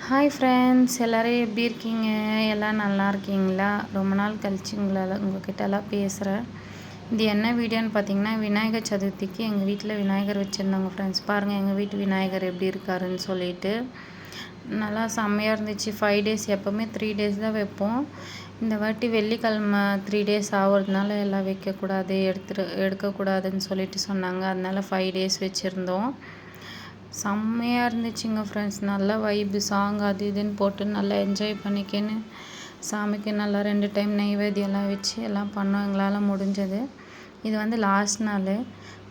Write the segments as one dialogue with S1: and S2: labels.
S1: Hi friends, எல்லோரும் எப்படி இருக்கீங்க? எல்லாம் நல்லா இருக்கீங்களா? ரொம்ப நாள் கழிச்சு உங்கள்கிட்ட எல்லாம் பேசுகிறேன். இது என்ன வீடியோன்னு பார்த்தீங்கன்னா, விநாயகர் சதுர்த்திக்கு எங்கள் வீட்டில் விநாயகர் வச்சுருந்தாங்க ஃப்ரெண்ட்ஸ். பாருங்கள் எங்கள் வீட்டு விநாயகர் எப்படி இருக்காருன்னு சொல்லிட்டு. நல்லா செம்மையாக இருந்துச்சு. 5 டேஸ், எப்போவுமே 3 டேஸ் தான் வைப்போம். இந்த வாட்டி வெள்ளிக்கிழமை 3 டேஸ் ஆகிறதுனால எல்லாம் வைக்கக்கூடாது, எடுக்கக்கூடாதுன்னு சொல்லிட்டு சொன்னாங்க. அதனால 5 டேஸ் வச்சுருந்தோம். செம்மையாக இருந்துச்சுங்க ஃப்ரெண்ட்ஸ். நல்லா வைப்பு சாங் அது இதுன்னு போட்டு நல்லா என்ஜாய் பண்ணிக்கின்னு சாமிக்கு நல்லா 2 டைம் நெய்வேத்தியெல்லாம் வச்சு எல்லாம் பண்ணோம். எங்களால் முடிஞ்சது. இது வந்து லாஸ்ட் நாள்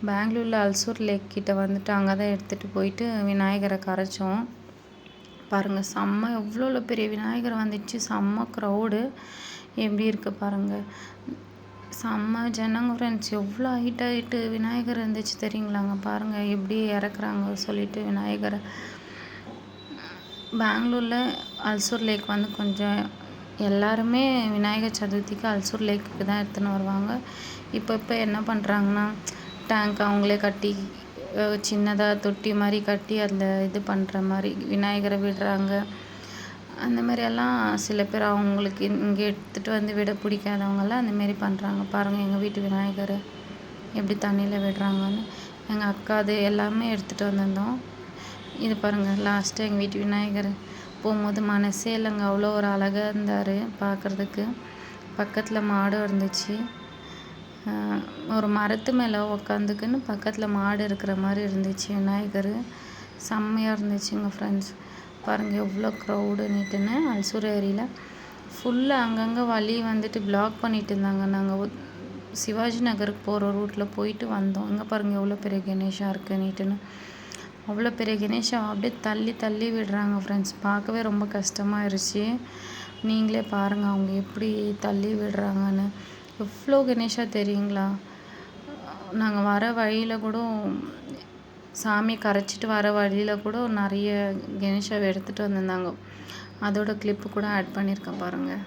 S1: பெங்களூரில் அல்சூர் லேக் கிட்ட வந்துட்டு அங்கே தான் எடுத்துகிட்டு போயிட்டு விநாயகரை கரைச்சோம். பாருங்கள் செம்ம எவ்வளோ பெரிய விநாயகர் வந்துச்சு. செம்ம க்ரௌடு எப்படி இருக்குது பாருங்கள். செம்ம ஜனங்க ஃப்ரெண்ட்ஸ். எவ்வளோ ஹைட்டு விநாயகர் இருந்துச்சு தெரியுங்களாங்க. பாருங்கள் எப்படி இறக்குறாங்க சொல்லிட்டு விநாயகரை. பெங்களூரில் அல்சூர் லேக் வந்து கொஞ்சம் எல்லாருமே விநாயகர் சதுர்த்திக்கு அல்சூர் லேக்குக்கு தான் எடுத்துன்னு வருவாங்க. இப்போ என்ன பண்ணுறாங்கன்னா, டேங்க் அவங்களே கட்டி சின்னதாக தொட்டி மாதிரி கட்டி அதில் இது பண்ணுற மாதிரி விநாயகரை விடுறாங்க. அந்த மாதிரியெல்லாம் சில பேர் அவங்களுக்கு இங்கே எடுத்துகிட்டு வந்து விட பிடிக்காதவங்கெல்லாம் அந்தமாரி பண்ணுறாங்க. பாருங்கள் எங்கள் வீட்டு விநாயகர் எப்படி தண்ணியில் விடுறாங்கன்னு. எங்கள் அக்கா அது எல்லாமே எடுத்துகிட்டு வந்திருந்தோம். இது பாருங்கள் லாஸ்ட்டு எங்கள் வீட்டு விநாயகர் போகும்போது மனசே இல்லைங்க. அவ்வளோ ஒரு அழகாக இருந்தார் பார்க்குறதுக்கு. பக்கத்தில் மாடும் இருந்துச்சு. ஒரு மரத்து மேலே உக்காந்துக்குன்னு பக்கத்தில் மாடு இருக்கிற மாதிரி இருந்துச்சு விநாயகர். செம்மையாக இருந்துச்சுங்க ஃப்ரெண்ட்ஸ். பாருங்கள் எவ்வளோ க்ரௌடு நீட்டுன்னு. அல்சூர் ஏரியில் ஃபுல்லாக அங்கங்கே வழி வந்துட்டு பிளாக் பண்ணிட்டு இருந்தாங்க. நாங்கள் சிவாஜி நகருக்கு போகிற ரூட்டில் போயிட்டு வந்தோம். இங்கே பாருங்கள் எவ்வளோ பெரிய கணேஷா இருக்குது நீட்டுன்னு. அவ்வளோ பெரிய கணேஷா அப்படியே தள்ளி விடுறாங்க ஃப்ரெண்ட்ஸ். பார்க்கவே ரொம்ப கஷ்டமாயிருச்சு. நீங்களே பாருங்கள் அவங்க எப்படி தள்ளி விடுறாங்கன்னு. எவ்வளோ கணேஷா தெரியுங்களா. நாங்கள் வர வழியில் கூட சாமி கரைச்சிட்டு வர வழியில் கூட நிறைய கணேஷாவை எடுத்துகிட்டு வந்திருந்தாங்க. அதோட கிளிப்பு கூட ஆட் பண்ணியிருக்கேன் பாருங்கள்.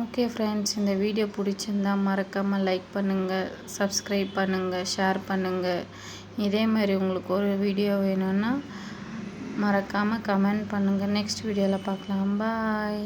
S1: ஓகே ஃப்ரெண்ட்ஸ், இந்த வீடியோ பிடிச்சிருந்தா மறக்காமல் லைக் பண்ணுங்கள், சப்ஸ்கிரைப் பண்ணுங்கள், ஷேர் பண்ணுங்கள். இதே மாதிரி உங்களுக்கு ஒரு வீடியோ வேணும்னா மறக்காமல் கமெண்ட் பண்ணுங்கள். நெக்ஸ்ட் வீடியோவில் பார்க்கலாம். பாய்.